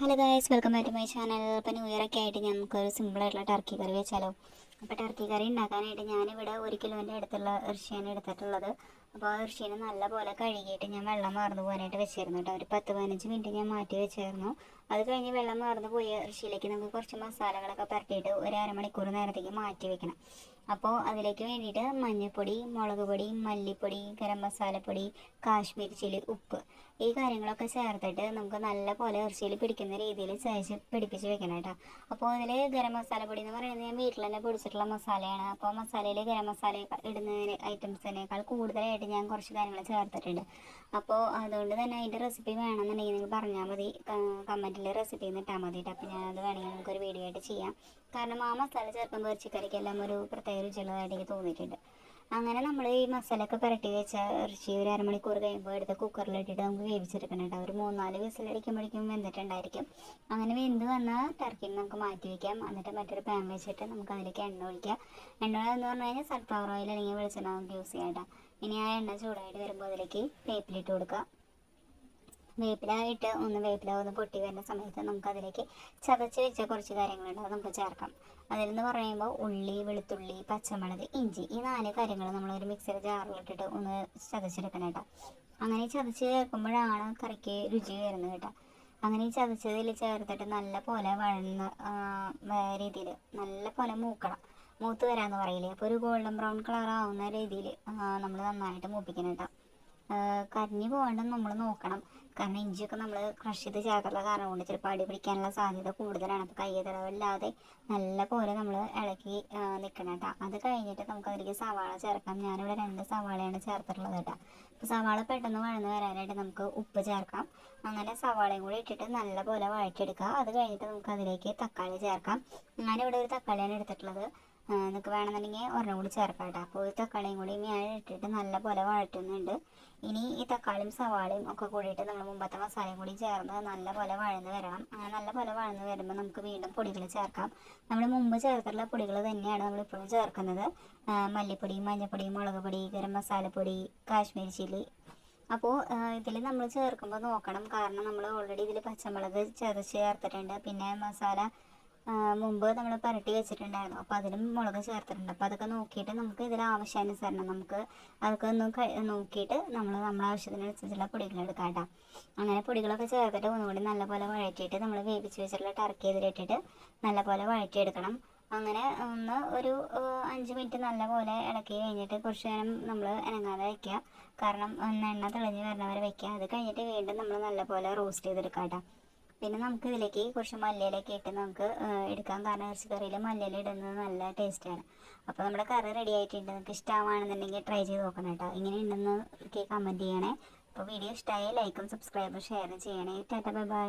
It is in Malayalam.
Hello guys, welcome back to my channel. ഇപ്പോൾ ന്യൂ ഇയർ ഒക്കെ ആയിട്ട് നമുക്കൊരു സിമ്പിളായിട്ടുള്ള ടർക്കി കറി വെച്ചാലോ. അപ്പോൾ ടർക്കി കറി ഉണ്ടാക്കാനായിട്ട് ഞാനിവിടെ 1 കിലോൻ്റെ അടുത്തുള്ള ഇറച്ചിയാണ് എടുത്തിട്ടുള്ളത്. അപ്പോൾ ആ ഇറച്ചീനെ നല്ലപോലെ കഴുകിയിട്ട് ഞാൻ വെള്ളം വാർന്നു പോകാനായിട്ട് വെച്ചിരുന്നു കേട്ടോ. ഒരു 10-15 മിനിറ്റ് ഞാൻ മാറ്റി വെച്ചായിരുന്നു. അത് കഴിഞ്ഞ് വെള്ളം വാർന്നു പോയ ഇറച്ചിയിലേക്ക് നമുക്ക് കുറച്ച് മസാലകളൊക്കെ പുരട്ടിയിട്ട് ഒരു അരമണിക്കൂർ നേരത്തേക്ക് മാറ്റി വെക്കണം. അപ്പോൾ അതിലേക്ക് വേണ്ടിയിട്ട് മഞ്ഞൾപ്പൊടി, മുളക് പൊടി, മല്ലിപ്പൊടി, ഗരം മസാലപ്പൊടി, കാശ്മീരി ചില്ലി, ഉപ്പ്, ഈ കാര്യങ്ങളൊക്കെ ചേർത്തിട്ട് നമുക്ക് നല്ല പോലെ ഇറച്ചിയിൽ പിടിക്കുന്ന രീതിയിൽ പിടിപ്പിച്ച് വെക്കണം കേട്ടോ. അപ്പോൾ അതിൽ ഗരം മസാലപ്പൊടി എന്ന് പറയുന്നത് ഞാൻ വീട്ടിൽ തന്നെ പൊടിച്ചിട്ടുള്ള മസാലയാണ്. അപ്പോൾ മസാലയിൽ ഗരം മസാല ഇടുന്ന ഐറ്റംസിനേക്കാൾ കൂടുതലായിട്ട് ഞാൻ കുറച്ച് കാര്യങ്ങൾ ചേർത്തിട്ടുണ്ട്. അപ്പോൾ അതുകൊണ്ട് തന്നെ അതിൻ്റെ റെസിപ്പി വേണമെന്നുണ്ടെങ്കിൽ നിങ്ങൾ പറഞ്ഞാൽ മതി, കമൻറ്റിൽ റെസിപ്പി ഇട്ടാൽ മതി കേട്ടോ. അപ്പോൾ ഞാനത് വേണമെങ്കിൽ നമുക്കൊരു വീഡിയോ ആയിട്ട് ചെയ്യാം. കാരണം ആ മസാല ചേർക്കുമ്പോൾ ഇറച്ചിക്കറിക്കെല്ലാം ഒരു പ്രത്യേക രുചിയുള്ളതായിട്ട് എനിക്ക് തോന്നിയിട്ടുണ്ട്. അങ്ങനെ നമ്മൾ ഈ മസാലയൊക്കെ പുരട്ടി വെച്ച ഇറച്ചി ഒരു അരമണിക്കൂർ കഴിയുമ്പോൾ എടുത്ത് കുക്കറിലിട്ടിട്ട് നമുക്ക് വേവിച്ചെടുക്കണം കേട്ടോ. ഒരു 3-4 വിസിലടിക്കുമ്പോഴേക്കും വെന്തിട്ടുണ്ടായിരിക്കും. അങ്ങനെ വെന്ത് വന്നാൽ ടർക്കിനെ നമുക്ക് മാറ്റി വയ്ക്കാം. എന്നിട്ട് മറ്റൊരു പാൻ വെച്ചിട്ട് നമുക്ക് അതിലേക്ക് എണ്ണ ഒഴിക്കാം. എണ്ണ എന്ന് പറഞ്ഞു കഴിഞ്ഞാൽ സൺഫ്ലവർ ഓയിൽ അല്ലെങ്കിൽ വെളിച്ചെണ്ണ നമുക്ക് യൂസ് ചെയ്യാം കേട്ടോ. ഇനി ആ എണ്ണ ചൂടായിട്ട് വരുമ്പോൾ അതിലേക്ക് വേപ്പിലിട്ട് കൊടുക്കുക. വേപ്പില ഒന്ന് പൊട്ടി വരുന്ന സമയത്ത് നമുക്കതിലേക്ക് ചതച്ച് വെച്ച കുറച്ച് കാര്യങ്ങളുണ്ട്, അത് നമുക്ക് ചേർക്കാം. അതിലെന്ന് പറയുമ്പോൾ ഉള്ളി, വെളുത്തുള്ളി, പച്ചമുളക്, ഇഞ്ചി, ഈ 4 കാര്യങ്ങൾ നമ്മളൊരു മിക്സിയുടെ ജാറിലിട്ടിട്ട് ഒന്ന് ചതച്ചെടുക്കണം കേട്ടോ. അങ്ങനെ ചതച്ച് ചേർക്കുമ്പോഴാണ് കറിക്ക് രുചി വരുന്നത് കേട്ടോ. അങ്ങനെ ഈ ചതച്ചതിൽ ചേർത്തിട്ട് നല്ല പോലെ വഴന്ന രീതിയിൽ നല്ല പോലെ മൂത്ത് വരാമെന്ന് പറയില്ലേ. അപ്പോൾ ഒരു ഗോൾഡൻ ബ്രൗൺ കളർ ആവുന്ന രീതിയിൽ നമ്മൾ നന്നായിട്ട് മൂപ്പിക്കണം കേട്ടോ. കരിഞ്ഞു പോകാണ്ട് നമ്മൾ നോക്കണം. കാരണം ഇഞ്ചിയൊക്കെ നമ്മൾ ക്രഷ് ചെയ്ത് ചേർത്തുള്ള കാരണം കൊണ്ട് ചിലപ്പോൾ അടി പിടിക്കാനുള്ള സാധ്യത കൂടുതലാണ്. അപ്പോൾ കയ്യ തടവില്ലാതെ നല്ല പോലെ നമ്മൾ ഇളക്കി നിൽക്കണം കേട്ടോ. അത് കഴിഞ്ഞിട്ട് നമുക്ക് അതിലേക്ക് സവാള ചേർക്കാം. ഞാനിവിടെ 2 സവാളയാണ് ചേർത്തിട്ടുള്ളത് കേട്ടോ. അപ്പോൾ സവാള പെട്ടെന്ന് വഴന്ന് വരാനായിട്ട് നമുക്ക് ഉപ്പ് ചേർക്കാം. അങ്ങനെ സവാളയും കൂടി ഇട്ടിട്ട് നല്ല പോലെ വഴറ്റിയെടുക്കുക. അത് കഴിഞ്ഞിട്ട് നമുക്ക് അതിലേക്ക് തക്കാളി ചേർക്കാം. ഞാനിവിടെ ഒരു തക്കാളിയാണ് എടുത്തിട്ടുള്ളത്. നിങ്ങൾക്ക് വേണമെന്നുണ്ടെങ്കിൽ ഒരെണ്ണം കൂടി ചേർക്കാം കേട്ടോ. അപ്പോൾ ഈ തക്കാളിയും കൂടി ഞാൻ ഇട്ടിട്ട് നല്ല പോലെ വഴറ്റുന്നുണ്ട്. ഇനി ഈ തക്കാളിയും സവാളയും ഒക്കെ കൂടിയിട്ട് നമ്മൾ മുമ്പത്തെ മസാലയും കൂടി ചേർന്ന് നല്ല പോലെ വഴന്ന് വരണം. അങ്ങനെ നല്ല പോലെ വഴന്ന് വരുമ്പോൾ നമുക്ക് വീണ്ടും പൊടികൾ ചേർക്കാം. നമ്മൾ മുമ്പ് ചേർത്തിട്ടുള്ള പൊടികൾ തന്നെയാണ് നമ്മളിപ്പോഴും ചേർക്കുന്നത്. മല്ലിപ്പൊടി, മഞ്ഞൾപ്പൊടി, മുളക് പൊടി, ഗരം മസാലപ്പൊടി, കാശ്മീരി ചില്ലി. അപ്പോൾ ഇതിൽ നമ്മൾ ചേർക്കുമ്പോൾ നോക്കണം. കാരണം നമ്മൾ ഓൾറെഡി ഇതിൽ പച്ചമുളക് ചതച്ച് ചേർത്തിട്ടുണ്ട്. പിന്നെ മസാല മുമ്പ് നമ്മൾ പുരട്ടി വെച്ചിട്ടുണ്ടായിരുന്നു. അപ്പോൾ അതിലും മുളക് ചേർത്തിട്ടുണ്ട്. അപ്പോൾ അതൊക്കെ നോക്കിയിട്ട് നമുക്ക് ഇതിൽ ആവശ്യാനുസരണം നമുക്ക് അതൊക്കെ ഒന്ന് നോക്കിയിട്ട് നമ്മുടെ ആവശ്യത്തിനനുസരിച്ചുള്ള പൊടികൾ എടുക്കാം കേട്ടോ. അങ്ങനെ പൊടികളൊക്കെ ചേർത്തിട്ട് ഒന്നുകൂടി നല്ലപോലെ വഴറ്റിയിട്ട് നമ്മൾ വേവിച്ച് വെച്ചിട്ടുള്ള ടർക്കി ഇതിലിട്ടിട്ട് നല്ലപോലെ വഴറ്റിയെടുക്കണം. അങ്ങനെ ഒരു 5 മിനിറ്റ് നല്ലപോലെ ഇളക്കി കഴിഞ്ഞിട്ട് കുറച്ച് നേരം നമ്മൾ അനങ്ങാതെ വയ്ക്കുക. കാരണം എണ്ണ തെളിഞ്ഞ് വരണവരെ വയ്ക്കുക. അത് കഴിഞ്ഞിട്ട് വീണ്ടും നമ്മൾ നല്ലപോലെ റോസ്റ്റ് ചെയ്തെടുക്കാം കേട്ടോ. പിന്നെ നമുക്ക് ഇതിലേക്ക് കുറച്ച് മല്ലിയിലൊക്കെ ഇട്ട് നമുക്ക് എടുക്കാം. കാരണം ഇറച്ചിക്കറിയിൽ മല്ലിയില ഇടുന്നത് നല്ല ടേസ്റ്റാണ്. അപ്പോൾ നമ്മുടെ കറി റെഡി ആയിട്ടുണ്ട്. നിങ്ങൾക്ക് ഇഷ്ടമാണെന്നുണ്ടെങ്കിൽ ട്രൈ ചെയ്ത് നോക്കണം കേട്ടോ. ഇങ്ങനെ ഉണ്ടെന്ന് കമൻറ്റ് ചെയ്യണേ. അപ്പോൾ വീഡിയോ ഇഷ്ടമായി ലൈക്കും സബ്സ്ക്രൈബും ഷെയറും ചെയ്യണേ. Tata, bye bye.